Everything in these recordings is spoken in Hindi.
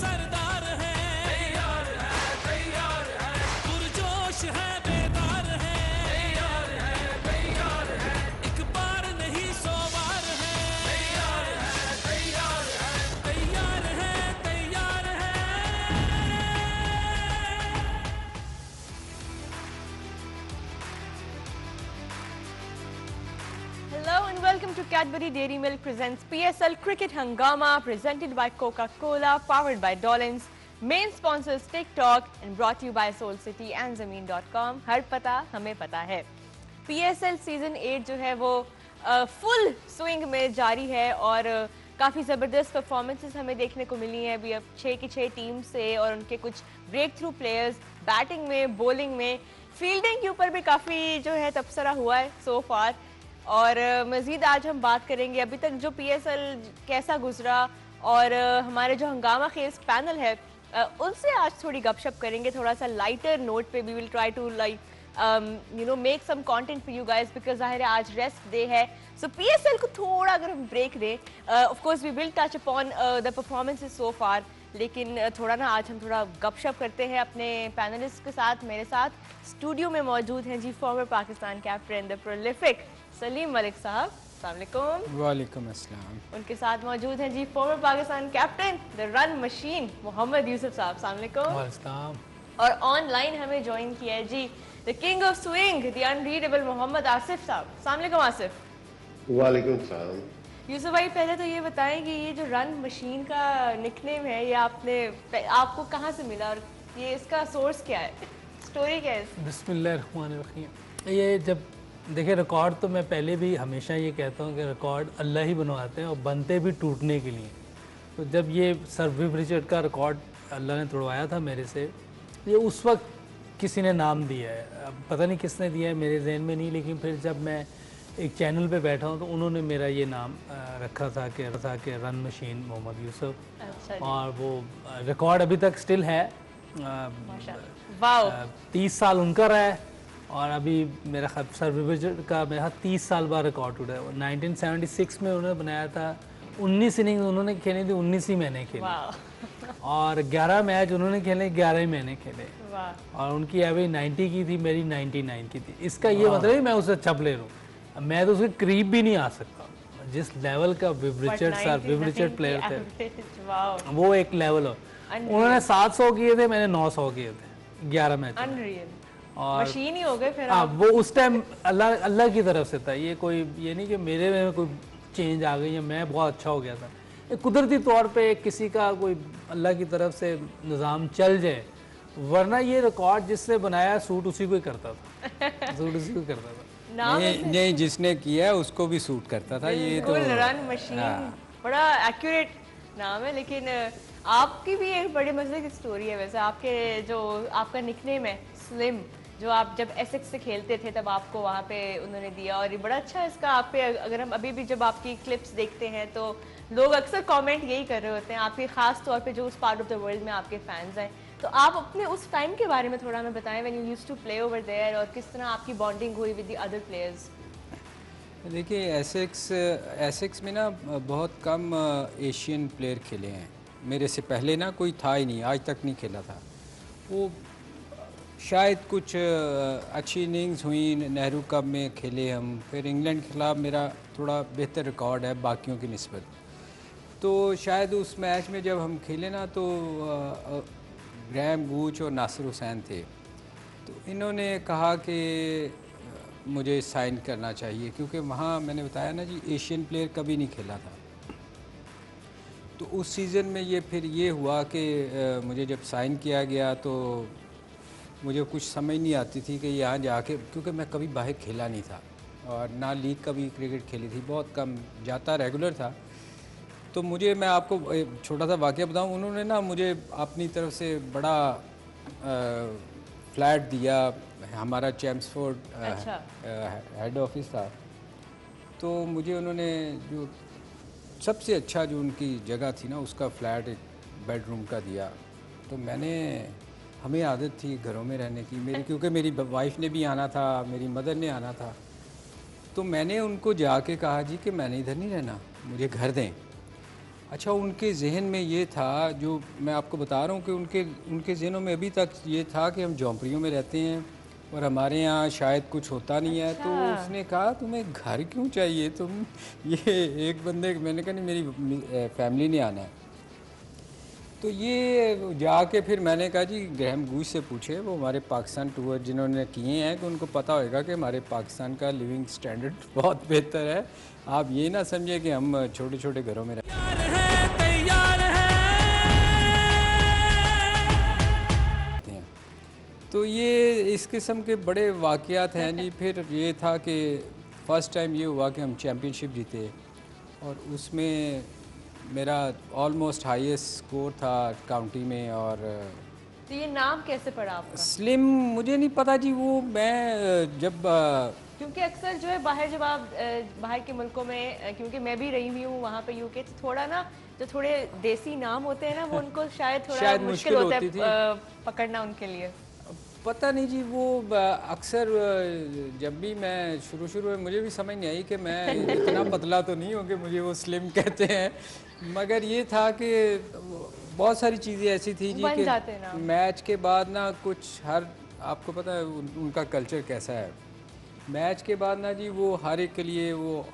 सरदार है, पुरजोश है, बेदार है, एक बार नहीं 100 बार है, तैयार है, तैयार है। Hello and welcome to Cadbury Dairy Milk presents PSL Cricket Hangama, presented by Coca-Cola, powered by Dollins. Main sponsors TikTok and brought to you by Soul City and Zameen.com. हर पता हमें पता है। PSL सीजन 8 जो है वो फुल स्विंग में जारी है और काफ़ी ज़बरदस्त परफॉर्मेंसेस हमें देखने को मिली हैं अभी अब 6 की 6 टीम से, और उनके कुछ ब्रेक थ्रू प्लेयर्स बैटिंग में, बॉलिंग में, फील्डिंग के ऊपर भी काफ़ी जो है तबसरा हुआ है सो फार। और मज़ीद आज हम बात करेंगे अभी तक जो PSL कैसा गुजरा, और हमारे जो हंगामा खेज पैनल है उनसे आज थोड़ी गपशप करेंगे, थोड़ा सा लाइटर नोट पे। We will try to make some content for you guys, because ज़ाहिर है आज रेस्ट डे है। सो PSL को थोड़ा अगर हम ब्रेक दें, of course we will touch upon the performances so far, लेकिन थोड़ा ना आज हम थोड़ा गपशप करते हैं अपने पैनलिस्ट के साथ। मेरे साथ स्टूडियो में मौजूद हैं जी former Pakistan captain the prolific Salim Malik साहब, अस्सलाम वालेकुम। वालेकुम अस्सलाम। उनके साथ मौजूद हैं जी former Pakistan captain the run machine Mohammad Yousuf साहब, अस्सलाम वालेकुम। और ऑनलाइन हमें ज्वाइन किया है जी the king of swing the unreadable Mohammad Asif साहब, अस्सलाम वालेकुम आसिफ। वालेकुम सलाम। यूसुफ भाई पहले तो ये बताएं कि ये जो रन मशीन का निकनेम है ये आपको कहाँ से मिला और ये इसका सोर्स क्या है, स्टोरी क्या है? बिस्मिल्लाहिर्रहमानिर्रहीम। ये जब देखिए रिकॉर्ड तो मैं पहले भी हमेशा ये कहता हूँ कि रिकॉर्ड अल्लाह ही बनवाते हैं और बनते भी टूटने के लिए। तो जब ये सर विव रिचर्ड का रिकॉर्ड अल्लाह ने तोड़वाया था मेरे से, ये उस वक्त किसी ने नाम दिया है, अब पता नहीं किसने दिया है, मेरे जहन में नहीं, लेकिन फिर जब मैं एक चैनल पे बैठा हूँ तो उन्होंने मेरा ये नाम रखा था कि रन मशीन मोहम्मद यूसुफ। अच्छा और वो रिकॉर्ड अभी तक स्टिल है। 30 साल उनका रहा है और अभी मेरा सर विव का मेरा 30 साल बाद रिकॉर्ड टूटा है। 1976 में उन्होंने बनाया था, 19 इनिंग्स उन्होंने खेली थी, 19 ही मैंने खेली, और 11 मैच उन्होंने खेले, 11 ही मैंने खेले, और उनकी एवरेज 90 की थी, मेरी 99 की थी। इसका ये मतलब है मैं उससे अच्छा प्लेयर हूँ, मैं तो उसके करीब भी नहीं आ सकता। जिस लेवल का विव रिचर्ड प्लेयर थे वो एक लेवल हो। उन्होंने 700 किए थे, मैंने 900 किए थे 11 मैच, और मशीन ही हो गए फिर। वो उस टाइम अल्लाह की तरफ से था, ये नहीं कि मेरे में कोई चेंज आ गई या मैं बहुत अच्छा हो गया था। ये कुदरती तौर पे किसी का कोई अल्लाह की तरफ से निज़ाम चल जाए, वरना ये रिकॉर्ड जिसने बनाया सूट उसी को ही करता था सूट उसी को करता था। नहीं जिसने किया है उसको भी सूट करता था। ये तो रन मशीन बड़ा एक्यूरेट नाम है, लेकिन आपकी भी एक बड़ी मजे की स्टोरी है। वैसे आपका निकनेम है स्लिम, जो आप जब एसेक्स से खेलते थे तब आपको वहाँ पे उन्होंने दिया, और ये बड़ा अच्छा है इसका। आप पे अगर हम अभी भी जब आपकी क्लिप्स देखते हैं तो लोग अक्सर कमेंट यही कर रहे होते हैं आपके, ख़ास तौर पे जो उस पार्ट ऑफ द वर्ल्ड में आपके फैंस हैं। तो आप अपने उस टाइम के बारे में थोड़ा हमें बताएं, when you used to play over there, और किस तरह आपकी बॉन्डिंग हुई विद द अदर प्लेयर्स। देखिए एसेक्स में ना बहुत कम एशियन प्लेयर खेले हैं। मेरे से पहले ना कोई था ही नहीं, आज तक नहीं खेला था वो। शायद कुछ अच्छी इनिंग्स हुई, नेहरू कप में खेले हम, फिर इंग्लैंड के खिलाफ मेरा थोड़ा बेहतर रिकॉर्ड है बाकियों की निस्बत। तो शायद उस मैच में जब हम खेले ना तो ग्रैम गूच और नासिर हुसैन थे, तो इन्होंने कहा कि मुझे साइन करना चाहिए, क्योंकि वहाँ मैंने बताया ना जी एशियन प्लेयर कभी नहीं खेला था। तो उस सीज़न में फिर ये हुआ कि मुझे जब साइन किया गया तो मुझे कुछ समझ नहीं आती थी कि यहाँ जाके, क्योंकि मैं कभी बाहर खेला नहीं था और ना लीग कभी क्रिकेट खेली थी, बहुत कम जाता, रेगुलर था। तो मैं आपको छोटा सा वाक़या बताऊँ, उन्होंने ना मुझे अपनी तरफ से बड़ा फ्लैट दिया। हमारा चैम्सफोर्ड हेड ऑफिस था, तो मुझे उन्होंने जो सबसे अच्छा जो उनकी जगह थी ना उसका फ्लैट एक बेडरूम का दिया। तो हमें आदत थी घरों में रहने की मेरी, क्योंकि मेरी वाइफ ने भी आना था, मेरी मदर ने आना था। तो मैंने उनको जाके कहा जी कि मैंने इधर नहीं रहना, मुझे घर दें। अच्छा, उनके जहन में ये था, जो मैं आपको बता रहा हूँ कि उनके उनके जहनों में अभी तक ये था कि हम झोंपड़ियों में रहते हैं और हमारे यहाँ शायद कुछ होता नहीं है। तो उसने कहा तुम्हें घर क्यों चाहिए, तुम ये एक बंदे, मैंने कहा नहीं मेरी फैमिली ने आना है। तो ये जाके फिर मैंने कहा जी ग्रैहम गूच से पूछे, वो हमारे पाकिस्तान टूर जिन्होंने किए हैं, कि उनको पता होगा कि हमारे पाकिस्तान का लिविंग स्टैंडर्ड बहुत बेहतर है। आप ये ना समझे कि हम छोटे छोटे घरों में तैयार है हैं। तो ये इस किस्म के बड़े वाक़यात हैं जी। फिर ये था कि फ़र्स्ट टाइम ये हुआ कि हम चैम्पियनशिप जीते और उसमें मेरा ऑलमोस्ट हाईएस्ट स्कोर था काउंटी में। और तो ये नाम कैसे पड़ा आपका? स्लिम मुझे नहीं पता जी, वो मैं जब क्योंकि अक्सर जो है बाहर, जब आप बाहर के मुल्कों में, क्योंकि मैं भी रही हुई हूँ वहाँ पे यूके, तो थोड़ा ना जो थोड़े देसी नाम होते हैं ना, वो उनको शायद थोड़ा मुश्किल होता है पकड़ना उनके लिए। पता नहीं जी, वो अक्सर जब भी मैं शुरू में मुझे भी समझ नहीं आई कि मैं इतना पतला तो नहीं हूँ कि मुझे वो स्लिम कहते हैं, मगर ये था कि बहुत सारी चीज़ें ऐसी थी जी कि मैच के बाद ना कुछ हर, आपको पता है उनका कल्चर कैसा है, मैच के बाद ना जी वो हर एक के लिए वो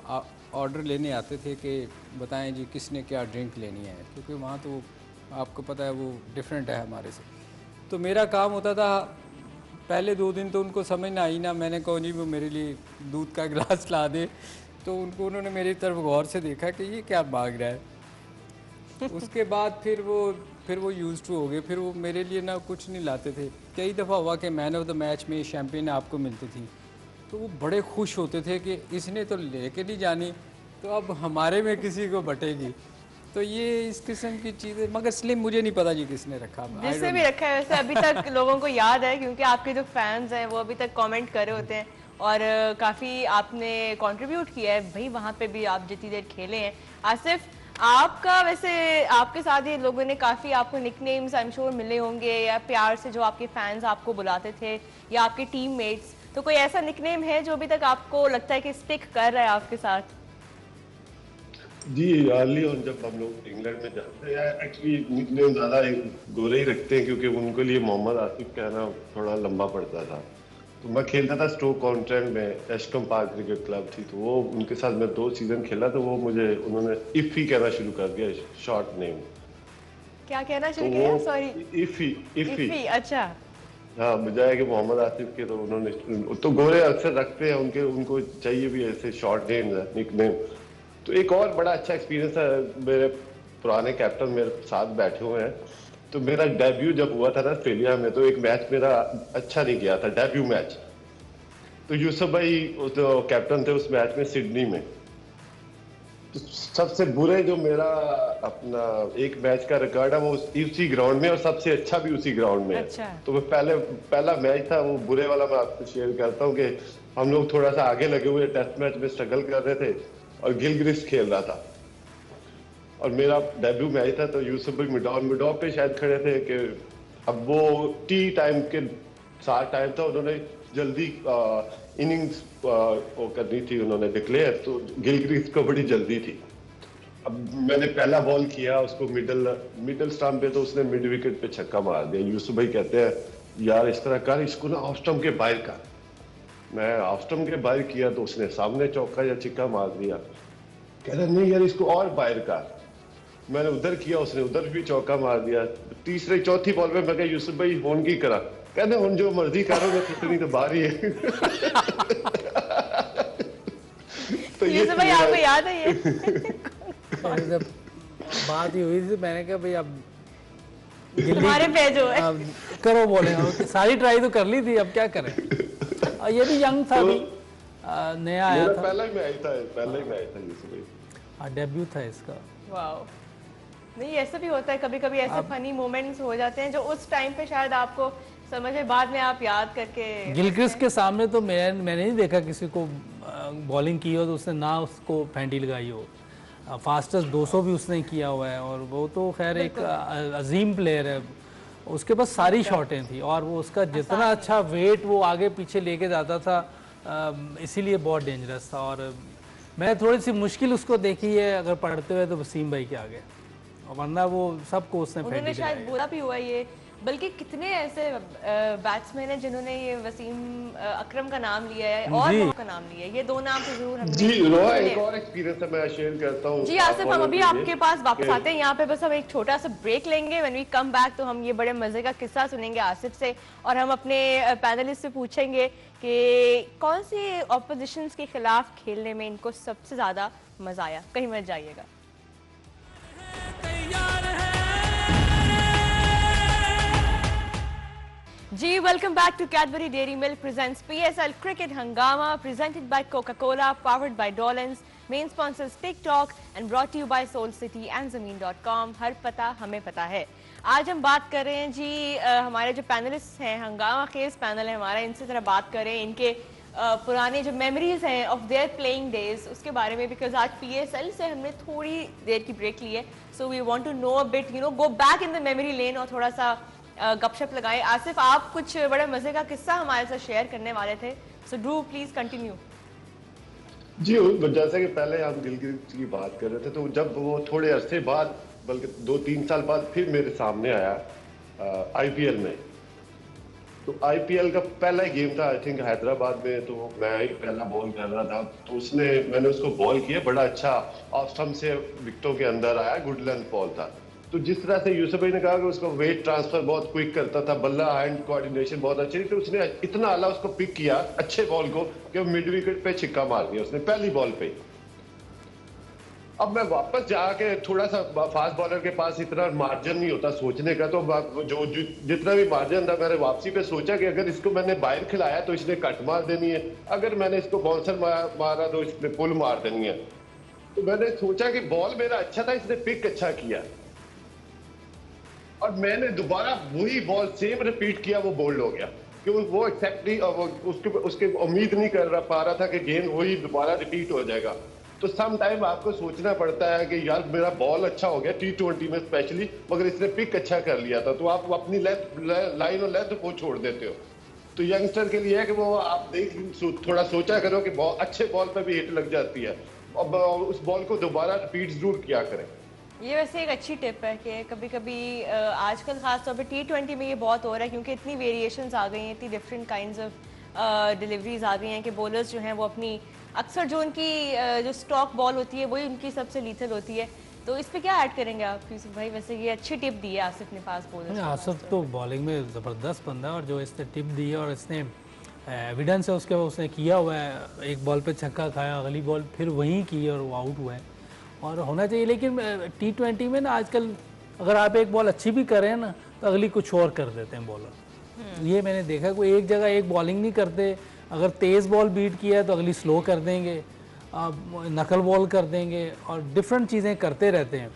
ऑर्डर लेने आते थे कि बताएं जी किसने क्या ड्रिंक लेनी है, क्योंकि वहाँ तो आपको पता है वो डिफरेंट है हमारे से। तो मेरा काम होता था, पहले 2 दिन तो उनको समझ ना आई ना, मैंने कहा जी वो मेरे लिए दूध का गिलास ला दे, तो उन्होंने मेरी तरफ गौर से देखा कि ये क्या मांग रहा है। उसके बाद फिर वो यूज्ड टू हो गए, फिर वो मेरे लिए ना कुछ नहीं लाते थे। कई दफ़ा हुआ कि मैन ऑफ द मैच में शैम्पेन आपको मिलती थी, तो वो बड़े खुश होते थे कि इसने तो लेके नहीं जानी, तो अब हमारे में किसी को बटेगी। तो ये इस किस्म की चीज़ें, मगर स्लिम मुझे नहीं पता जी किसने रखा, जिससे भी रखा है। वैसे अभी तक लोगों को याद है, क्योंकि आपके जो फैंस हैं वो अभी तक कमेंट कर रहे होते हैं, और काफ़ी आपने कंट्रीब्यूट किया है भाई, वहाँ पे भी आप जितनी देर खेले हैं। आसिफ, आपका वैसे आपके साथ ये लोगों ने काफ़ी आपको निकनेम्स आई एम श्योर मिले होंगे, या प्यार से जो आपके फैंस आपको बुलाते थे, या आपके टीममेट्स, तो कोई ऐसा निकनेम है जो अभी तक आपको लगता है कि स्टिक कर रहा है आपके साथ? जी, अर्ली ऑन जब हम लोग इंग्लैंड में जाते हैं, एक्चुअली निकनेम ज़्यादा गोरे ही रखते हैं, क्योंकि उनके लिए मोहम्मद आसिफ कहना थोड़ा लंबा पड़ता था। तो मैं खेलता था स्टोक ऑन-ट्रेंट में, एस्टम पार्क क्रिकेट क्लब थी, तो वो उनके साथ मैं 2 सीजन खेला, तो वो उन्होंने इफ़ी कहना शुरू कर दिया, शॉर्ट नेम। क्या कहना शुरू किया? सॉरी, इफ़ी। अच्छा हाँ, बजाय कि मोहम्मद आसिफ के, तो उन्होंने, तो गोरे अक्सर रखते हैं, उनको चाहिए भी ऐसे शॉर्ट नेम निकनेम। तो एक और बड़ा अच्छा एक्सपीरियंस है, मेरे पुराने कैप्टन मेरे साथ बैठे हुए हैं, तो मेरा डेब्यू जब हुआ था ना ऑस्ट्रेलिया में, तो एक मैच मेरा अच्छा नहीं गया था, डेब्यू मैच। तो यूसुफ भाई तो कैप्टन थे उस मैच में सिडनी में। तो सबसे बुरे जो मेरा अपना एक मैच का रिकॉर्ड है वो उसी ग्राउंड में, और सबसे अच्छा भी उसी ग्राउंड में। अच्छा। तो मैं पहला मैच था वो बुरे वाला, मैं आपको शेयर करता हूँ कि हम लोग थोड़ा सा आगे लगे हुए टेस्ट मैच में स्ट्रगल कर रहे थे, और गिलक्रिस्ट खेल रहा था, और मेरा डेब्यू मैच था। तो यूसुफ भाई मिडॉन पे शायद खड़े थे कि अब वो टी टाइम के साथ टाइम था, उन्होंने जल्दी इनिंग्स वो करनी थी, उन्होंने डिक्लेयर, तो गिलक्रिस्ट को बड़ी जल्दी थी। अब मैंने पहला बॉल किया उसको मिडल स्टंप पे, तो उसने मिड विकेट पे छक्का मार दिया। यूसुफ भाई कहते हैं यार इस तरह कर, इसको ना ऑफ स्टंप के बाहर कर। मैं ऑफ स्टंप के बाहर किया तो उसने सामने चौका या छिक्का मार दिया। कह रहे नहीं यार इसको और बाहर कर। मैंने उधर किया, उसने उधर भी चौका मार दिया। तीसरे चौथी बॉल पे मैं कहा यूसुफ भाई होन की करा, कहते हुन जो मर्जी करो, मैं कितनी तो बाहर ही है। तो यूसुफ भाई आपको याद है ये? जब बात ही हुई थी, मैंने कहा भाई अब हमारे पे जो है करो, बोले सारी ट्राई तो कर ली थी, अब क्या करें। और ये भी यंग था, भी नया आया था, पहला ही मैच था यूसुफ भाई। हाँ, डेब्यू था इसका। वाओ, नहीं ऐसा भी होता है कभी कभी, ऐसे फनी मोमेंट्स हो जाते हैं जो उस टाइम पे शायद आपको समझ में बाद में आप याद करके। गिलक्रिस्ट के सामने तो मैंने नहीं देखा किसी को बॉलिंग की हो तो उसने ना उसको फैंटी लगाई हो। फास्टेस्ट 200 भी उसने किया हुआ है, और वो तो खैर एक अजीम प्लेयर है, उसके पास सारी शॉटें थी, और वो उसका जितना अच्छा वेट वो आगे पीछे लेके जाता था, इसीलिए बहुत डेंजरस था। और मैं थोड़ी सी मुश्किल उसको देखी है अगर पढ़ते हुए तो वसीम भाई के आगे। वरना वो सबको उसने उन्होंने फेंक शायद दिया। बोला भी हुआ ये, बल्कि कितने ऐसे बैट्समैन हैं जिन्होंने ये वसीम अकरम का नाम लिया है और जी। रोहा का नाम लिया है। ये दो नाम तो जरूर हमने जी रोहा, सुने। एक और एक्सपीरियंस है, मैं शेयर करता हूँ जी आसिफ, हम अभी आपके पास वापस आते हैं। यहाँ पे बस हम एक छोटा सा ब्रेक लेंगे। व्हेन वी कम बैक तो हम ये बड़े मजे का किस्सा सुनेंगे आसिफ से, और हम अपने पैनलिस्ट से पूछेंगे कि कौन सी ऑपोजिशंस के खिलाफ खेलने में इनको सबसे ज्यादा मजा आया। कहीं मत जाइएगा। तैयार है जी welcome back to Cadbury Dairy Milk presents PSL cricket हंगामा, presented by Coca-Cola, powered by Dolans, main sponsors TikTok and brought to you by Soul City and Zameen.com। हर पता हमें पता है। आज हम बात कर रहे हैं जी हमारे जो पैनलिस्ट हैं, हंगामा खेज पैनल है हमारा, इनसे जरा बात करें इनके पुराने जो मेमोरीज हैं ऑफ देयर प्लेइंग डेज उसके बारे में, बिकॉज आज PSL से हमने थोड़ी देर की ब्रेक ली है। So we want to know a bit, you know, go back in the memory lane और थोड़ा सा गपशप लगाए। आसिफ, आप कुछ बड़े मजे का किस्सा हमारे साथ शेयर करने वाले थे, सो डू प्लीज कंटिन्यू। जी जैसे कि पहले हम गिलगित की बात कर रहे थे, तो जब वो थोड़े अरसे बाद, बल्कि 2-3 साल बाद फिर मेरे सामने आया IPL में, तो IPL का पहला ही गेम था आई थिंक हैदराबाद में, तो मैं ही पहला बॉल कर रहा था, तो मैंने उसको बॉल किया, बड़ा अच्छा ऑफ स्टंप से विकेटों के अंदर आया, गुड लेंथ बॉल था। तो जिस तरह से यूसुफ भाई ने कहा कि उसका वेट ट्रांसफर बहुत क्विक करता था, बल्ला हैंड कोऑर्डिनेशन बहुत अच्छी थी, तो उसने इतना आला उसको पिक किया अच्छे बॉल को कि वो मिड विकेट पे छिक्का मार दिया उसने पहली बॉल पे। अब मैं वापस जाके थोड़ा सा, फास्ट बॉलर के पास इतना मार्जिन नहीं होता सोचने का, तो जो जितना भी मार्जिन था मैंने वापसी पे सोचा कि अगर इसको मैंने बाहर खिलाया तो इसने कट मार देनी है, अगर मैंने इसको बाउंसर मारा तो इसने पुल मार देनी है। तो मैंने सोचा कि बॉल मेरा अच्छा था, इसने पिक अच्छा किया, और मैंने दोबारा वही बॉल सेम रिपीट किया, वो बोल्ड हो गया कि वो एक्सेप्ट नहीं, उसके उम्मीद नहीं कर पा रहा था कि गेंद वही दोबारा रिपीट हो जाएगा। तो सम टाइम आपको सोचना पड़ता है कि यार मेरा बॉल अच्छा हो गया T20 में स्पेशली, मगर इसने पिक अच्छा कर लिया था, तो आप अपनी लाइन और लेंथ को छोड़ देते हो। तो यंगस्टर के लिए है कि वो आप थोड़ा सोचा करो कि अच्छे बॉल पर भी हिट लग जाती है, और उस बॉल को दोबारा रिपीट जरूर किया करें। ये वैसे एक अच्छी टिप है कि कभी कभी आजकल खासतौर पे T20 में ये बहुत हो रहा है, क्योंकि इतनी वेरिएशंस आ गई हैं, इतनी डिफरेंट काइंड्स ऑफ डिलीवरीज आ गई हैं कि बॉलर्स जो हैं वो अपनी अक्सर जो उनकी जो स्टॉक बॉल होती है वही उनकी सबसे लीथल होती है। तो इस पे क्या ऐड करेंगे आप यूसुफ भाई? वैसे ये अच्छी टिप दी है आसिफ ने फास्ट बॉलर्स। आसिफ तो बॉलिंग में ज़बरदस्त बंदा है, और जो इसने टिप दी है और इसने एविडेंस है उसके, उसने किया हुआ है, एक बॉल पे छक्का खाया, अगली बॉल फिर वहीं की और वो आउट हुआ है, और होना चाहिए। लेकिन T20 में ना आजकल अगर आप एक बॉल अच्छी भी करें ना तो अगली कुछ और कर देते हैं बॉलर। ये मैंने देखा, कोई एक जगह एक बॉलिंग नहीं करते, अगर तेज़ बॉल बीट किया है तो अगली स्लो कर देंगे, नकल बॉल कर देंगे, और डिफरेंट चीज़ें करते रहते हैं।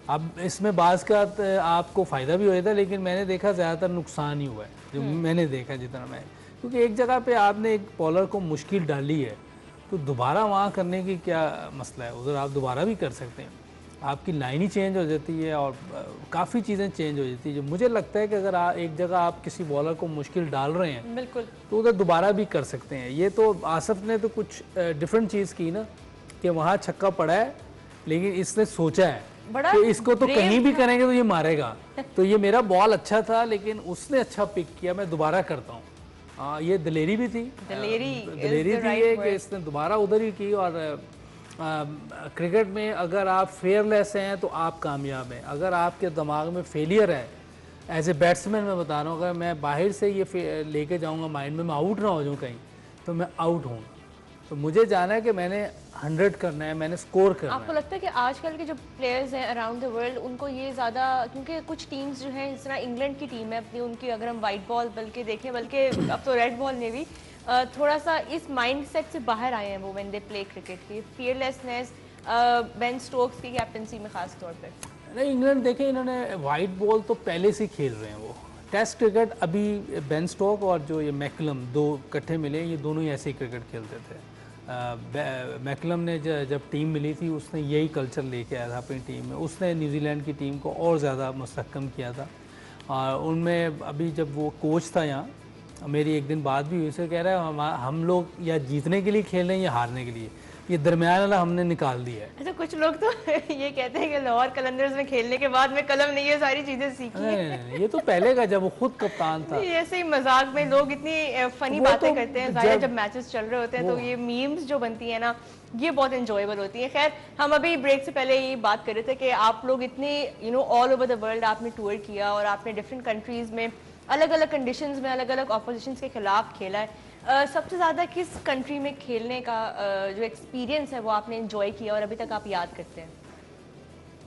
अब इसमें बाज़ का आपको फ़ायदा भी हो जाता है, लेकिन मैंने देखा ज़्यादातर नुकसान ही हुआ है जो मैंने देखा जितना मैं, क्योंकि एक जगह पे आपने एक बॉलर को मुश्किल डाली है तो दोबारा वहाँ करने की क्या मसला है, उधर आप दोबारा भी कर सकते हैं, आपकी लाइन ही चेंज हो जाती है और काफ़ी चीज़ें चेंज हो जाती है। जो मुझे लगता है कि अगर एक जगह आप किसी बॉलर को मुश्किल डाल रहे हैं बिल्कुल, तो उधर दोबारा भी कर सकते हैं। ये तो आसिफ ने तो कुछ डिफरेंट चीज़ की ना, कि वहाँ छक्का पड़ा है लेकिन इसने सोचा है बड़ा कि इसको तो brave कहीं भी था। करेंगे तो ये मारेगा, तो ये मेरा बॉल अच्छा था लेकिन उसने अच्छा पिक किया, मैं दोबारा करता हूँ। ये दिलेरी भी थी, दिलेरी थी ये कि इसने दोबारा उधर ही की। और क्रिकेट में अगर आप फेयरलेस हैं तो आप कामयाब हैं, अगर आपके दिमाग में फेलियर है एज ए बैट्समैन, मैं बता रहा हूँ, अगर मैं बाहर से ये लेके जाऊँगा माइंड में, मैं आउट ना हो जाऊँ कहीं, तो मैं आउट हूँ। तो मुझे जाना है कि मैंने 100 करना है, मैंने स्कोर करना आपको है। लगता है कि आजकल के जो प्लेयर्स हैं अराउंड द वर्ल्ड उनको ये ज़्यादा, क्योंकि कुछ टीम्स जो हैं जिस तरह इंग्लैंड की टीम है अपनी, उनकी अगर हम वाइट बॉल बल्कि देखें, बल्कि अब तो रेड बॉल ने भी थोड़ा सा इस माइंडसेट से बाहर आए हैं वो व्हेन दे प्ले क्रिकेट की फियरलेसनेस, बेन स्टोक्स की कैप्टनसी में खास तौर पे। नहीं, इंग्लैंड देखें, इन्होंने वाइट बॉल तो पहले से खेल रहे हैं वो। टेस्ट क्रिकेट अभी बेन स्टोक और जो ये मैकलम दो इकट्ठे मिले, ये दोनों ही ऐसे ही क्रिकेट खेलते थे। मैकलम ने जब टीम मिली थी उसने यही कल्चर लेके आया था अपनी टीम में, उसने न्यूजीलैंड की टीम को और ज़्यादा मुस्तहकम किया था। और उनमें अभी जब वो कोच था यहाँ, मेरी एक दिन बात भी हुई, उसे कह रहा है हम लोग या जीतने के लिए खेल रहे हैं या हारने के लिए। ये दरमियान वाला हमने निकाल दिया है। अच्छा, कुछ लोग तो ये कहते हैं कि लाहौर कलंदर्स में खेलने के बाद में कलम नहीं, ये सारी चीजें सीखी नहीं, नहीं, ये तो पहले का जब वो खुद कप्तान था। नहीं, ऐसे ही मजाक में लोग इतनी फनी वो बातें तो करते हैं, जाहिर है जब मैचेस चल रहे होते हैं तो ये मीम्स जो बनती है ना, ये बहुत एंजॉयबल होती है। खैर, हम अभी ब्रेक से पहले ये बात कर रहे थे कि आप लोग इतने ऑल ओवर द वर्ल्ड आपने टूर किया और आपने डिफरेंट कंट्रीज में अलग अलग कंडीशंस में अलग अलग ऑपोजिशंस के खिलाफ खेला है। सबसे ज़्यादा किस कंट्री में खेलने का जो एक्सपीरियंस है वो आपने एंजॉय किया और अभी तक आप याद करते हैं?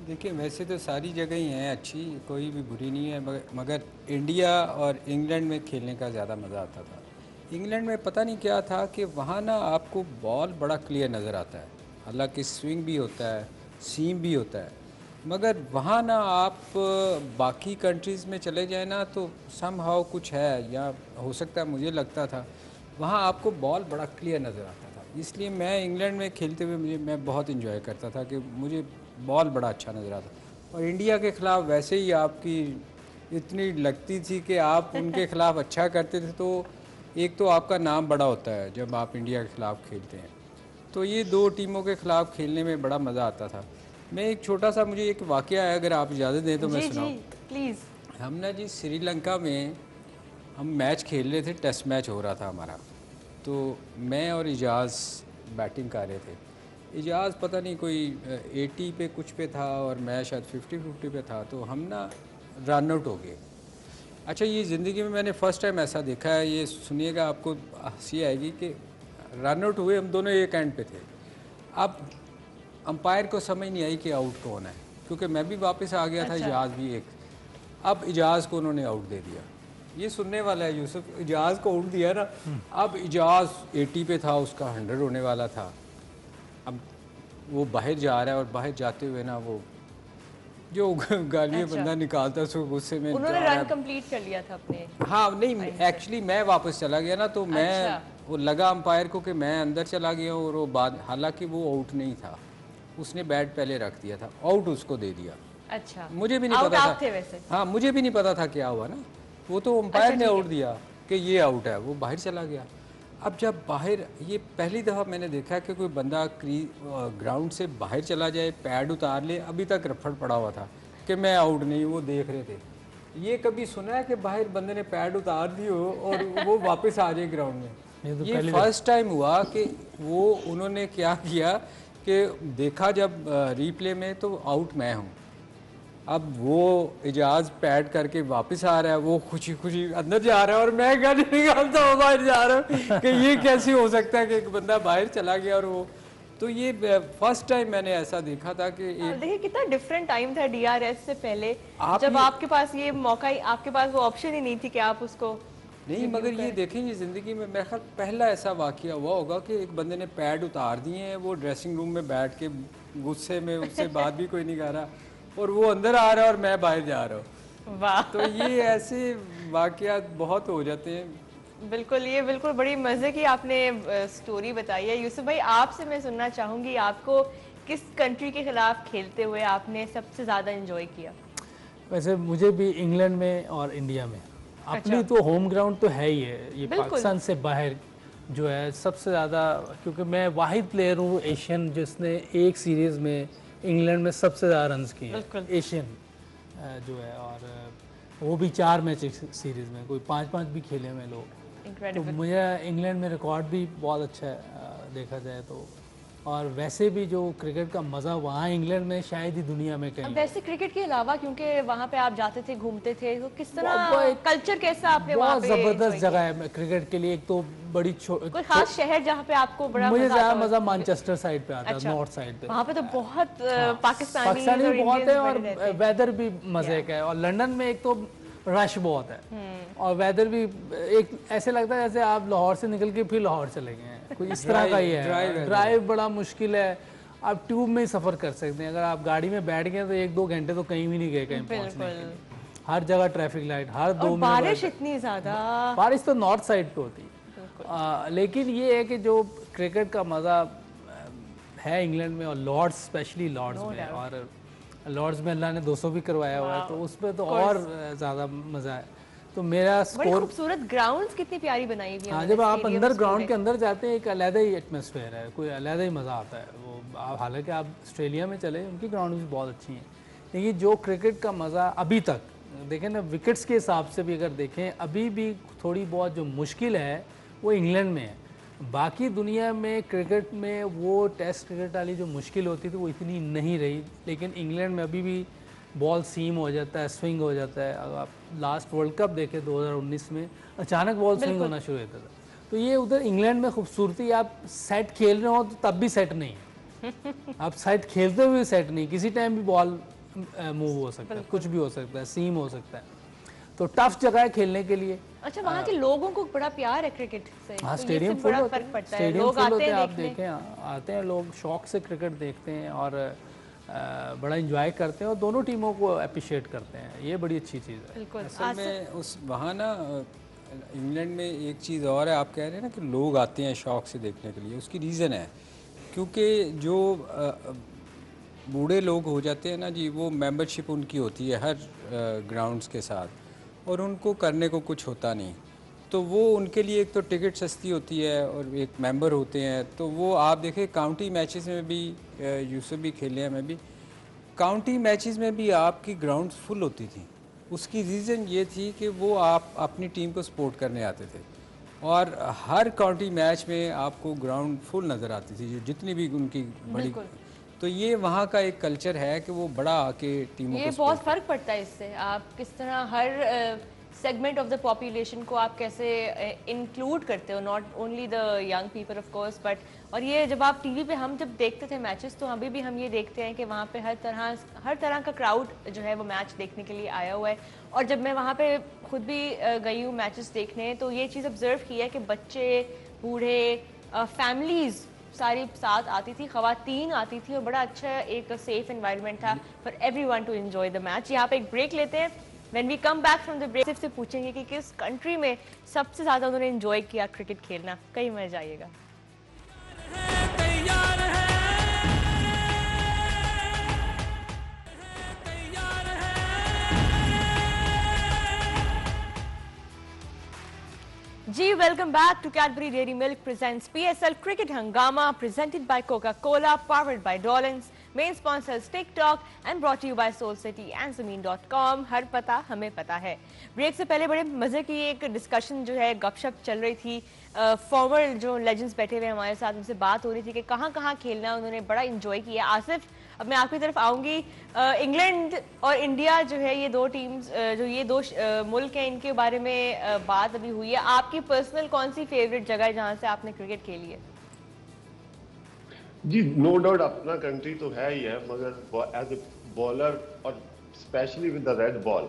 देखिए, वैसे तो सारी जगह ही हैं अच्छी, कोई भी बुरी नहीं है, मगर इंडिया और इंग्लैंड में खेलने का ज़्यादा मज़ा आता था। इंग्लैंड में पता नहीं क्या था कि वहाँ ना आपको बॉल बड़ा क्लियर नज़र आता है, हालांकि स्विंग भी होता है, सीम भी होता है, मगर वहाँ ना आप बाकी कंट्रीज़ में चले जाए ना तो समहाउ कुछ है, या हो सकता है, मुझे लगता था वहाँ आपको बॉल बड़ा क्लियर नज़र आता था। इसलिए मैं इंग्लैंड में खेलते हुए मैं बहुत इंजॉय करता था कि मुझे बॉल बड़ा अच्छा नज़र आता। और इंडिया के ख़िलाफ़ वैसे ही आपकी इतनी लगती थी कि आप उनके ख़िलाफ़ अच्छा करते थे तो एक तो आपका नाम बड़ा होता है जब आप इंडिया के ख़िलाफ़ खेलते हैं। तो ये दो टीमों के ख़िलाफ़ खेलने में बड़ा मज़ा आता था। मैं एक छोटा सा, मुझे एक वाक़या है, अगर आप इजाज़त दें तो मैं सुनाऊँ। प्लीज़। हम ना जी श्रीलंका में हम मैच खेल रहे थे, टेस्ट मैच हो रहा था हमारा, तो मैं और इजाज़ बैटिंग कर रहे थे। इजाज़ पता नहीं कोई 80 पे कुछ पे था और मैं शायद 50-50 पे था, तो हम ना रन आउट हो गए। अच्छा, ये ज़िंदगी में मैंने फ़र्स्ट टाइम ऐसा देखा है, ये सुनिएगा आपको हंसी आएगी कि रन आउट हुए, हम दोनों एक एंड पे थे। अब अंपायर को समझ नहीं आई कि आउट कौन है, क्योंकि मैं भी वापस आ गया था, इजाज़ भी एक। अब इजाज़ को उन्होंने आउट दे दिया। ये सुनने वाला है यूसुफ, इजाज़ को आउट दिया ना। अब इजाज़ 80 पे था, उसका 100 होने वाला था। अब वो बाहर जा रहा है और बाहर जाते हुए ना वो जो गालियाँ बंदा निकालता है उसको गुस्से में उन्होंने रन कंप्लीट कर लिया था अपने। हाँ, नहीं, एक्चुअली मैं वापस चला गया ना, तो मैं वो लगा अंपायर को कि मैं अंदर चला गया और वो बाद, हालांकि वो आउट नहीं था, उसने बैट पहले रख दिया था, आउट उसको दे दिया। अच्छा, मुझे भी नहीं पता था। थे वैसे। हाँ, मुझे भी नहीं पता था क्या हुआ ना, वो तो अंपायर ने आउट दिया कि ये आउट है, वो बाहर चला गया। अब जब बाहर, ये पहली दफ़ा मैंने देखा कि कोई बंदा ग्राउंड से बाहर चला जाए, पैड उतार ले, अभी तक रफड़ पड़ा हुआ था कि मैं आउट नहीं, वो देख रहे थे। ये कभी सुना है कि बाहर बंदे ने पैड उतार दी हो और वो वापस आ जाए ग्राउंड में? ये फर्स्ट टाइम हुआ कि वो उन्होंने क्या किया कि देखा जब रीप्ले में तो आउट मैं हूँ। अब वो इजाज़ पैड करके वापस आ रहा है, वो खुशी खुशी अंदर जा रहा है और मैं गाड़ी निकालता हूँ बाहर जा रहा हूँ कि ये कैसे हो सकता है कि एक बंदा बाहर चला गया। और वो तो ये फर्स्ट टाइम मैंने ऐसा देखा था कि देखिए कितना डिफरेंट टाइम था डीआरएस से पहले, जब आपके पास ये मौका ही, आपके पास वो ऑप्शन ही नहीं थी कि आप उसको नहीं, मगर ये देखें, ये ज़िंदगी में मेरे ख्याल पहला ऐसा वाक़या हुआ होगा कि एक बंदे ने पैड उतार दिए हैं, वो ड्रेसिंग रूम में बैठ के गुस्से में, उससे बात भी कोई नहीं कर रहा, और वो अंदर आ रहा है और मैं बाहर जा रहा हूँ। वाह, तो ये ऐसे वाक़यात बहुत हो जाते हैं। बिल्कुल, ये बिल्कुल बड़ी मज़े की आपने स्टोरी बताई है। यूसुफ भाई, आपसे मैं सुनना चाहूँगी, आपको किस कंट्री के खिलाफ खेलते हुए आपने सबसे ज़्यादा एंजॉय किया? वैसे मुझे भी इंग्लैंड में और इंडिया में, अपनी तो होम ग्राउंड तो है ही है, ये पाकिस्तान से बाहर जो है सबसे ज़्यादा, क्योंकि मैं वाहिद प्लेयर हूँ एशियन जिसने एक सीरीज़ में इंग्लैंड में सबसे ज़्यादा रन्स किए, एशियन जो है, और वो भी 4 मैच सीरीज़ में, कोई 5-5 भी खेले हुए लोग। तो मुझे इंग्लैंड में रिकॉर्ड भी बहुत अच्छा है देखा जाए तो। और वैसे भी जो क्रिकेट का मज़ा वहाँ इंग्लैंड में शायद ही दुनिया में कहीं। वैसे क्रिकेट के अलावा, क्योंकि वहाँ पे आप जाते थे, घूमते थे, तो किस तरह कल्चर कैसा आपने वहाँ पे? बहुत ज़बरदस्त जगह है क्रिकेट के लिए। एक तो बड़ी कोई खास शहर जहाँ पे आपको बड़ा मुझे ज़्यादा मज़ा मैनचेस्टर साइड पे आता है, नॉर्थ साइड पे। वहाँ पे तो बहुत पाकिस्तानी भी बहुत है और वेदर भी मज़े का है। और लंदन में एक तो रश बहुत है और वेदर भी एक ऐसे लगता है जैसे आप लाहौर से निकल के फिर लाहौर चले गए हैं, कुछ इस तरह का ही है। ड्राइव बड़ा मुश्किल है, आप ट्यूब में ही सफ़र कर सकते हैं। अगर आप गाड़ी में बैठ गए तो 1-2 घंटे तो कहीं भी नहीं गए कहीं पहुंचने के लिए। हर जगह ट्रैफिक लाइट, हर 2 मिनट बारिश इतनी ज़्यादा। बारिश तो नॉर्थ साइड पे होती है, लेकिन ये है कि जो क्रिकेट का मज़ा है इंग्लैंड में और लॉर्ड्स, स्पेशली लॉर्ड्स में, और लॉर्ड्स में अल्लाह ने 200 भी करवाया हुआ है तो उसमें तो और ज़्यादा मज़ा है। तो मेरा बड़ी स्कोर, खूबसूरत ग्राउंड्स कितनी प्यारी बनाई हुई है हाँ, उन्होंने, जब आप stadiums अंदर पूरे। ग्राउंड के अंदर जाते हैं एक अलग ही एटमॉस्फेयर है, कोई अलग ही मज़ा आता है वो। हालांकि आप ऑस्ट्रेलिया में चले, उनकी ग्राउंड भी बहुत अच्छी हैं, लेकिन जो क्रिकेट का मज़ा अभी तक देखें ना, विकेट्स के हिसाब से भी अगर देखें, अभी भी थोड़ी बहुत जो मुश्किल है वो इंग्लैंड में है। बाकी दुनिया में क्रिकेट में वो टेस्ट क्रिकेट वाली जो मुश्किल होती थी वो इतनी नहीं रही, लेकिन इंग्लैंड में अभी भी बॉल सीम हो जाता है, स्विंग हो जाता है। अगर आप लास्ट वर्ल्ड कप देखें 2019 में, अचानक बॉल स्विंग होना शुरू होता था। तो ये उधर इंग्लैंड में खूबसूरती, आप सेट खेल रहे हो तो तब भी सेट नहीं है आप सेट खेलते हुए भी सेट नहीं, किसी टाइम भी बॉल मूव हो सकता है, कुछ भी हो सकता है, सीम हो सकता है। तो टफ जगह है खेलने के लिए। अच्छा, वहाँ के लोगों को बड़ा प्यार है क्रिकेट से, हाँ, तो ये स्टेडियम से फुल बड़ा होते फर्क हैं, पड़ता है। स्टेडियम लोग फुल आते होते हैं, हैं आप देखने। देखें, आते हैं लोग, शौक से क्रिकेट देखते हैं और बड़ा इंजॉय करते हैं और दोनों टीमों को अप्रिशिएट करते हैं। ये बड़ी अच्छी चीज़ है। बिल्कुल। असल में उस वहाँ ना इंग्लैंड में एक चीज़ और है, आप कह रहे हैं ना कि लोग आते हैं शौक से देखने के लिए, उसकी रीज़न है क्योंकि जो बूढ़े लोग हो जाते हैं ना जी, वो मेंबरशिप उनकी होती है हर ग्राउंड्स के साथ और उनको करने को कुछ होता नहीं, तो वो उनके लिए एक तो टिकट सस्ती होती है और एक मेंबर होते हैं। तो वो आप देखें काउंटी मैचेस में भी, यूसुफ भी खेले हैं, मैं भी, काउंटी मैचेस में भी आपकी ग्राउंड फुल होती थी। उसकी रीज़न ये थी कि वो आप अपनी टीम को सपोर्ट करने आते थे और हर काउंटी मैच में आपको ग्राउंड फुल नज़र आती थी, जितनी भी उनकी बड़ी। तो ये वहाँ का एक कल्चर है कि वो बड़ा आके टीमों ये को बहुत फर्क पड़ता है इससे, आप किस तरह हर सेगमेंट ऑफ द पॉपुलेशन को आप कैसे इंक्लूड करते हो, not only the young people of course but. और ये जब आप टीवी पे हम जब देखते थे मैचेस, तो अभी भी हम ये देखते हैं कि वहाँ पे हर तरह का क्राउड जो है वो मैच देखने के लिए आया हुआ है। और जब मैं वहाँ पे खुद भी गई हूँ मैचेस देखने, तो ये चीज़ ऑब्जर्व की है कि बच्चे, बूढ़े, फैमिलीज़ सारी साथ आती थी, ख़वातीन आती थी और बड़ा अच्छा एक सेफ एनवायरनमेंट था for everyone to enjoy the match. यहाँ पे एक ब्रेक लेते हैं। When we come back from the break सिर्फ से पूछेंगे कि किस कंट्री में सबसे ज़्यादा उन्होंने एंजॉय किया क्रिकेट खेलना। कहीं मत जाइएगा। तैयार है, तैयार है। जी, welcome back to Cadbury Dairy Milk presents PSL cricket हंगामा, presented by Coca-Cola, powered by Dolans, main sponsors TikTok and brought to you by Soul City and ज़मीन.com। हर पता हमें पता है। ब्रेक से पहले बड़े मज़े की एक डिस्कशन जो है, गपशप चल रही थी। फॉर्मर जो लेजेंड्स बैठे हुए हमारे साथ, उनसे बात हो रही थी कि कहाँ कहाँ खेलना उन्होंने बड़ा इंजॉय किया। आसिफ, अब मैं आपकी तरफ आऊँगी। इंग्लैंड और इंडिया जो है, ये दो टीम्स, जो ये दो मुल्क हैं, इनके बारे में बात अभी हुई है। आपकी पर्सनल कौन सी फेवरेट जगह है जहाँ से आपने क्रिकेट खेली है? जी, नो डाउट अपना कंट्री तो है ही है, मगर एज ए बॉलर और specially with the red ball,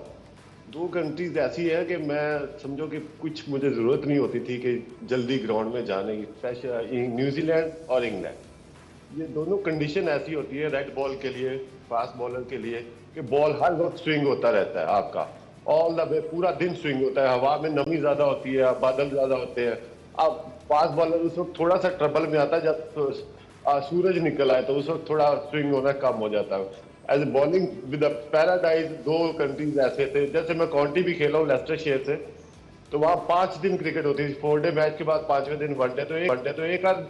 दो कंट्रीज ऐसी है कि मैं समझो कि कुछ मुझे ज़रूरत नहीं होती थी कि जल्दी ग्राउंड में जाने की। स्पेशल न्यूजीलैंड और इंग्लैंड, ये दोनों कंडीशन ऐसी होती है रेड बॉल के लिए, फास्ट बॉलर के लिए, कि बॉल हर वक्त स्विंग होता रहता है आपका, ऑल द वे पूरा दिन स्विंग होता है। हवा में नमी ज़्यादा होती है, बादल ज़्यादा होते हैं। अब फास्ट बॉलर उस वक्त थोड़ा सा ट्रबल में आता है जब सूरज निकल आए, तो उस वक्त थोड़ा स्विंग होना कम हो जाता है। As a bowling with paradise, दो कंट्रीज ऐसे थे। जैसे मैं काउंटी भी खेला हूँ लेस्टरशायर से, तो वहाँ 5 दिन क्रिकेट होती थी, 4 डे मैच के बाद 5वें दिन वनडे। तो एक आध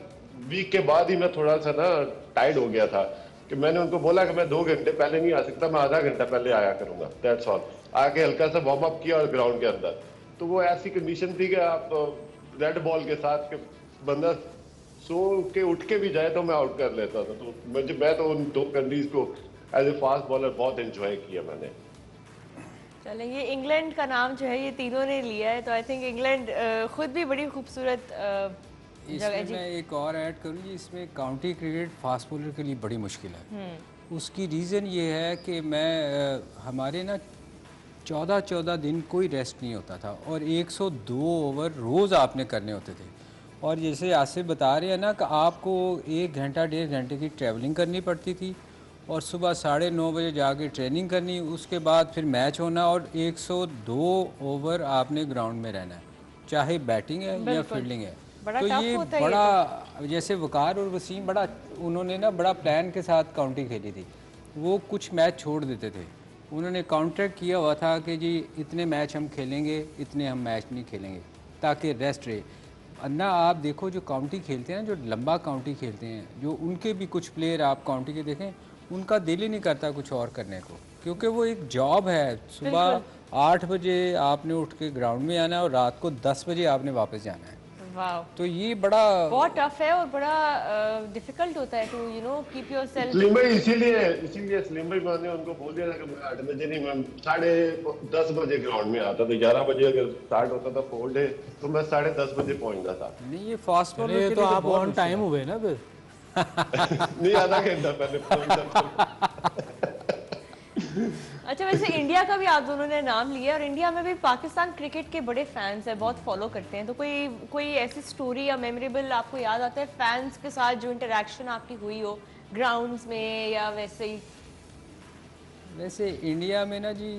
वीक के बाद ही मैं थोड़ा सा ना टाइड हो गया था कि मैंने उनको बोला कि मैं 2 घंटे पहले नहीं आ सकता, मैं आधा घंटा पहले आया करूंगा, दैट्स ऑल। आके हल्का सा वार्म अप किया और ग्राउंड के अंदर, तो वो ऐसी कंडीशन थी कि आप रेड बॉल के साथ के बंदा सो के उठ के भी जाए तो मैं आउट कर लेता था। तो मैं तो उन दो कंट्रीज को एज ए फास्ट बॉलर बहुत एंजॉय किया मैंने। चलें, ये इंग्लैंड का नाम जो है ये तीनों ने लिया है, तो आई थिंक इंग्लैंड खुद भी बड़ी खूबसूरत जगह इसमें मैं एक और ऐड करूँ, इसमें काउंटी क्रिकेट फास्ट बॉलर के लिए बड़ी मुश्किल है। उसकी रीज़न ये है कि हमारे ना 14 दिन कोई रेस्ट नहीं होता था और 102 ओवर रोज़ आपने करने होते थे। और जैसे आसिफ बता रहे हैं ना कि आपको 1 घंटा 1.5 घंटे की ट्रैवलिंग करनी पड़ती थी और सुबह 9:30 बजे जाके ट्रेनिंग करनी, उसके बाद फिर मैच होना और 102 ओवर आपने ग्राउंड में रहना है, चाहे बैटिंग है या फील्डिंग है। तो ये बड़ा, जैसे वकार और वसीम उन्होंने ना बड़ा प्लान के साथ काउंटी खेली थी। वो कुछ मैच छोड़ देते थे, उन्होंने कॉन्ट्रैक्ट किया हुआ था कि जी इतने मैच हम खेलेंगे, इतने हम मैच नहीं खेलेंगे, ताकि रेस्ट रहे। ना आप देखो जो काउंटी खेलते हैं, जो लंबा काउंटी खेलते हैं, जो उनके भी कुछ प्लेयर आप काउंटी के देखें, उनका दिल ही नहीं करता कुछ और करने को, क्योंकि वो एक जॉब है। सुबह 8 बजे आपने उठ के ग्राउंड में आना है और रात को 10 बजे आपने वापस जाना है। वाओ, तो ये बड़ा बहुत टफ है और बड़ा डिफिकल्ट होता है टू कीप योरसेल्फ। सलीम भाई इसीलिए सलीम भाई मैंने उनको बोल दिया था कि मैं 8 बजे नहीं, मैं 10:30 बजे ग्राउंड में आता। तो 11 बजे अगर स्टार्ट होता था 4 डे तो मैं 10:30 बजे पहुंचता था। नहीं, ये फास्ट बॉलर के तो लिए आप ऑन टाइम हुए ना फिर। नहीं, आधा घंटा पहले। अच्छा, वैसे इंडिया का भी आप दोनों ने नाम लिया और इंडिया में भी पाकिस्तान क्रिकेट के बड़े फैंस हैं, बहुत फॉलो करते हैं। तो कोई ऐसी स्टोरी या मेमोरेबल आपको याद आता है फैंस के साथ जो इंटरेक्शन आपकी हुई हो ग्राउंड्स में या वैसे ही? वैसे इंडिया में ना जी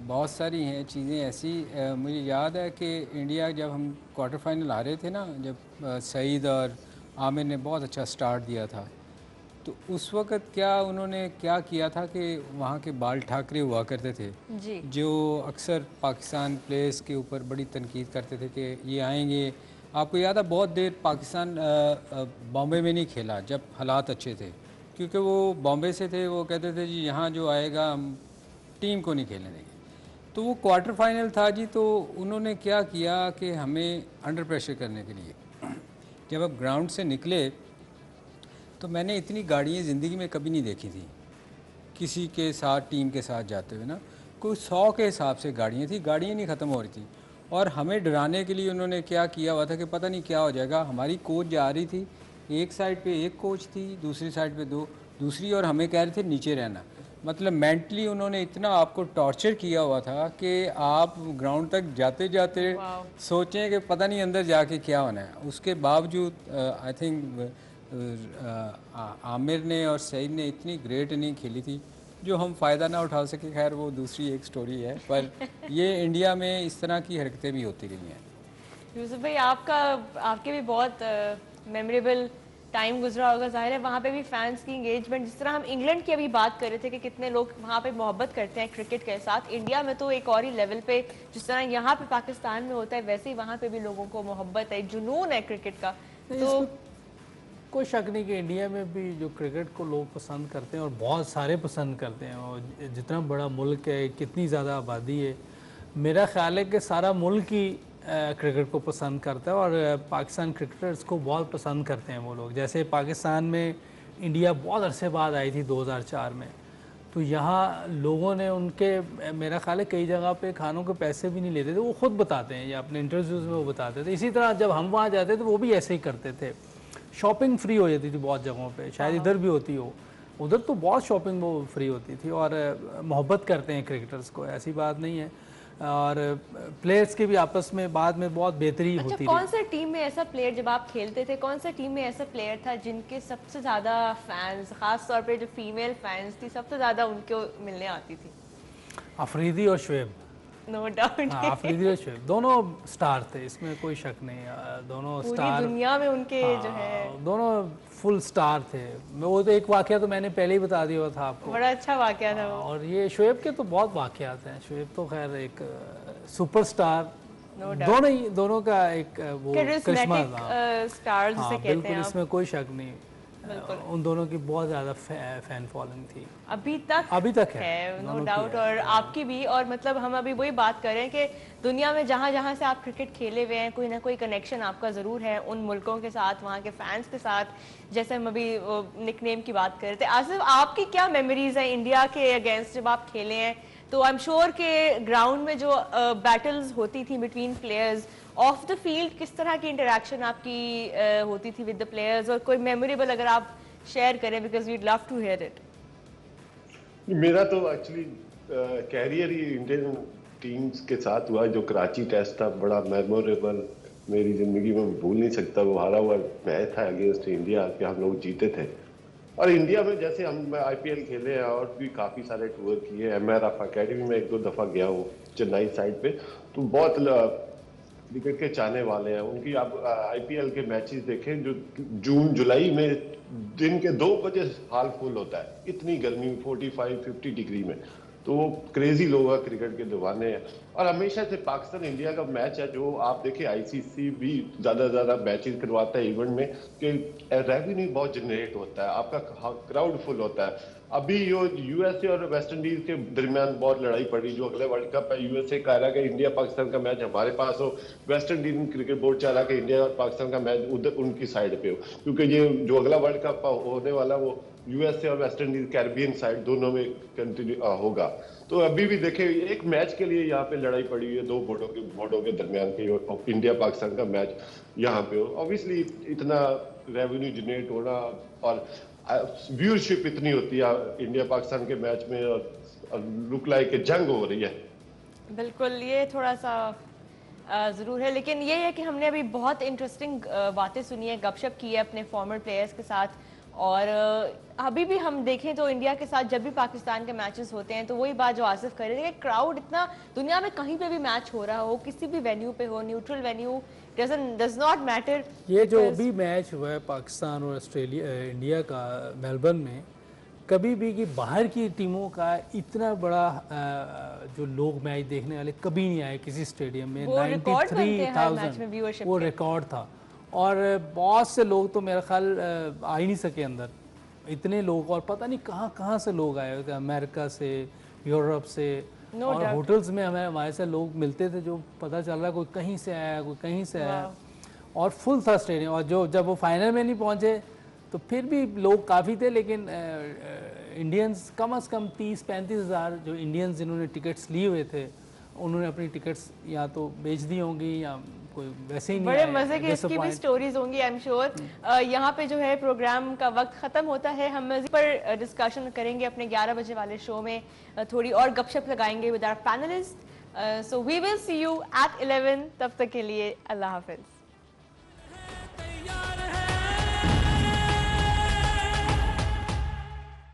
बहुत सारी हैं चीज़ें ऐसी। मुझे याद है कि इंडिया जब हम क्वार्टर फाइनल आ रहे थे ना, जब सईद और आमिर ने बहुत अच्छा स्टार्ट दिया था, तो उस वक़्त उन्होंने क्या किया था कि वहाँ के बाल ठाकरे हुआ करते थे जी, जो अक्सर पाकिस्तान प्लेयर्स के ऊपर बड़ी तनकीद करते थे कि ये आएंगे। आपको याद है बहुत देर पाकिस्तान बॉम्बे में नहीं खेला जब हालात अच्छे थे, क्योंकि वो बॉम्बे से थे। वो कहते थे जी यहाँ जो आएगा हम टीम को नहीं खेलने देंगे। तो वो क्वार्टर फाइनल था जी, तो उन्होंने क्या किया कि हमें अंडर प्रेशर करने के लिए जब आप ग्राउंड से निकले तो मैंने इतनी गाड़ियाँ ज़िंदगी में कभी नहीं देखी थी किसी के साथ, टीम के साथ जाते हुए ना। कोई 100 के हिसाब से गाड़ियाँ थी, गाड़ियाँ नहीं ख़त्म हो रही थी। और हमें डराने के लिए उन्होंने क्या किया हुआ था कि पता नहीं क्या हो जाएगा। हमारी कोच जा रही थी, एक साइड पे एक कोच थी, दूसरी साइड पे दो दूसरी, और हमें कह रहे थे नीचे रहना। मतलब मेंटली उन्होंने इतना आपको टॉर्चर किया हुआ था कि आप ग्राउंड तक जाते जाते सोचें कि पता नहीं अंदर जाके क्या होना है। उसके बावजूद आई थिंक आमिर ने और सईद ने इतनी ग्रेट इनिंग खेली थी जो हम फ़ायदा ना उठा सके। खैर वो दूसरी एक स्टोरी है, पर ये इंडिया में इस तरह की हरकतें भी होती रही हैं। यूसुफ भाई, आपके भी बहुत मेमोरेबल टाइम गुजरा होगा। जाहिर है वहाँ पे भी फैंस की इंगेजमेंट, जिस तरह हम इंग्लैंड की अभी बात कर रहे थे कि कितने लोग वहाँ पे मोहब्बत करते हैं क्रिकेट के साथ, इंडिया में तो एक और ही लेवल पे, जिस तरह यहाँ पे पाकिस्तान में होता है वैसे ही वहाँ पे भी लोगों को मोहब्बत है, जुनून है क्रिकेट का। तो कोई शक नहीं कि इंडिया में भी जो क्रिकेट को लोग पसंद करते हैं और बहुत सारे पसंद करते हैं, और जितना बड़ा मुल्क है, कितनी ज़्यादा आबादी है, मेरा ख्याल है कि सारा मुल्क ही क्रिकेट को पसंद करता है और पाकिस्तान क्रिकेटर्स को बहुत पसंद करते हैं वो लोग। जैसे पाकिस्तान में इंडिया बहुत अरसे बाद आई थी 2004 में, तो यहाँ लोगों ने उनके, मेरा ख्याल है कई जगह पे खानों के पैसे भी नहीं लेते थे, वो खुद बताते हैं या अपने इंटरव्यूज़ में वो बताते थे। इसी तरह जब हम वहाँ जाते थे वो भी ऐसे ही करते थे। शॉपिंग फ्री हो जाती थी बहुत जगहों पे, शायद इधर भी होती हो, उधर तो बहुत शॉपिंग वो फ्री होती थी। और मोहब्बत करते हैं क्रिकेटर्स को, ऐसी बात नहीं है। और प्लेयर्स के भी आपस में बाद में बहुत बेहतरी होती रही। कौन सा टीम में ऐसा प्लेयर, जब आप खेलते थे, कौन सा टीम में ऐसा प्लेयर था जिनके सबसे ज़्यादा फैंस, ख़ास तौर पे जो फीमेल फैंस थी, सबसे ज़्यादा उनको मिलने आती थी? अफरीदी और शुएब, नो डाउट। हाँ, अफरीदी और शुएब दोनों स्टार थे, इसमें कोई शक नहीं। दोनों स्टार, दुनिया में उनके जो है दोनों फुल स्टार थे। वो तो एक वाकया तो मैंने पहले ही बता दिया था आपको, बड़ा अच्छा वाकया था वो। और ये शुएब के तो बहुत वाकयात हैं। शुएब तो खैर एक सुपरस्टार, दोनों का एक वो करिश्मा था। स्टार जिसे कहते बिल्कुल, हैं, इसमें कोई शक नहीं। उन दोनों की बहुत ज़्यादा फैन फॉलोइंग थी, अभी तक है नो डाउट, और आपकी भी। और मतलब हम अभी वही बात कर रहे हैं कि दुनिया में जहाँ जहाँ से आप क्रिकेट खेले हुए हैं, कोई ना कोई कनेक्शन आपका ज़रूर है उन मुल्कों के साथ, वहाँ के फैंस के साथ। जैसे हम अभी निकनेम की बात कर रहे थे, आसिफ आपकी क्या मेमोरीज हैं इंडिया के अगेंस्ट जब आप खेले हैं? तो आई एम श्योर के ग्राउंड में जो बैटल्स होती थी between players, of the field किस तरह की इंटरेक्शन आपकी होती थी विद द प्लेयर्स, और कोई मेमोरेबल अगर आप शेयर करें, because we'd love to hear it. मेरा तो एक्चुअली कैरियर ही इंडियन टीम्स के साथ हुआ। जो कराची टेस्ट था बड़ा मेमोरेबल, मेरी ज़िंदगी में भूल नहीं सकता। वो हारा हुआ मैच था अगेंस्ट इंडिया कि हम लोग जीते थे। और इंडिया में जैसे हम IPL खेले हैं और भी काफ़ी सारे टूर किए। MRF अकेडमी में 1-2 दफ़ा गया हूँ चेन्नई साइड पे, तो बहुत क्रिकेट के चाहने वाले हैं, उनकी आप आईपीएल के मैचेस देखें जो जून जुलाई में दिन के 2 बजे हाल फुल होता है, इतनी गर्मी 45-50 डिग्री में, तो वो क्रेजी लोग हैं, क्रिकेट के दीवाने हैं। और हमेशा से पाकिस्तान इंडिया का मैच है जो आप देखिए आईसीसी भी ज्यादा से ज्यादा मैचेस करवाता है इवेंट में, कि रेवेन्यू बहुत जनरेट होता है, आपका क्राउड फुल होता है। अभी जो यूएसए और वेस्ट इंडीज के दरमियान बहुत लड़ाई पड़ी, जो अगले वर्ल्ड कप है, यूएसए कह रहा है कि इंडिया पाकिस्तान का मैच हमारे पास हो, वेस्ट इंडीज क्रिकेट बोर्ड चाह रहा है कि इंडिया और पाकिस्तान का मैच उधर उनकी साइड पे हो, क्योंकि ये जो अगला वर्ल्ड कप होने वाला वो यूएसए और वेस्ट इंडीज कैरिबियन साइड दोनों में कंटिन्यू होगा। तो अभी भी देखे एक मैच के लिए यहाँ पे लड़ाई पड़ी हुई है, 2 बोर्डों के दरमियान की, इंडिया पाकिस्तान का मैच यहाँ पे हो। ऑब्वियसली इतना रेवेन्यू जनरेट होना और व्यूअरशिप इतनी होती है इंडिया पाकिस्तान के मैच में, और लुक लाइक जंग हो रही है। बिल्कुल, ये थोड़ा सा ज़रूर है, लेकिन ये है कि हमने अभी बहुत इंटरेस्टिंग बातें सुनी है, गपशप की है अपने फॉर्मर प्लेयर्स के साथ, और अभी भी हम देखें तो इंडिया के साथ जब भी पाकिस्तान के मैचेस होते हैं तो वही बात जो आसिफ कर रहे थे, क्राउड इतना, दुनिया में कहीं पे भी मैच हो रहा हो, किसी भी वेन्यू पे हो, neutral venue, does not matter. ये जो अभी मैच हुआ है पाकिस्तान और ऑस्ट्रेलिया इंडिया का मेलबर्न में, कभी भी कि बाहर की टीमों का इतना बड़ा जो लोग मैच देखने वाले कभी नहीं आए किसी स्टेडियम में। 93,000 वो रिकॉर्ड था, और बहुत से लोग तो मेरा ख्याल आ ही नहीं सके अंदर, इतने लोग, और पता नहीं कहाँ कहाँ से लोग आए हुए थे, अमेरिका से, यूरोप से, और होटल्स में हमारे से लोग मिलते थे जो पता चल रहा कोई कहीं से आया, कोई कहीं से आया, और फुल था स्टेडियम। और जब वो फाइनल में नहीं पहुँचे तो फिर भी लोग काफ़ी थे, लेकिन इंडियंस कम से कम 30-35 हज़ार जो इंडियंस जिन्होंने टिकट्स लिए हुए थे, उन्होंने अपनी टिकट्स या तो बेच दी होंगी या कोई वैसे ही नहीं। बड़े मजे की इसकी भी स्टोरीज होंगी, आई एम श्योर। यहाँ पे जो है प्रोग्राम का वक्त खत्म होता है, हम इस पर डिस्कशन करेंगे अपने 11 बजे वाले शो में, थोड़ी और गपशप लगाएंगे with our panelist. So we will see you at 11, तब तक के लिए अल्लाह हाफिज।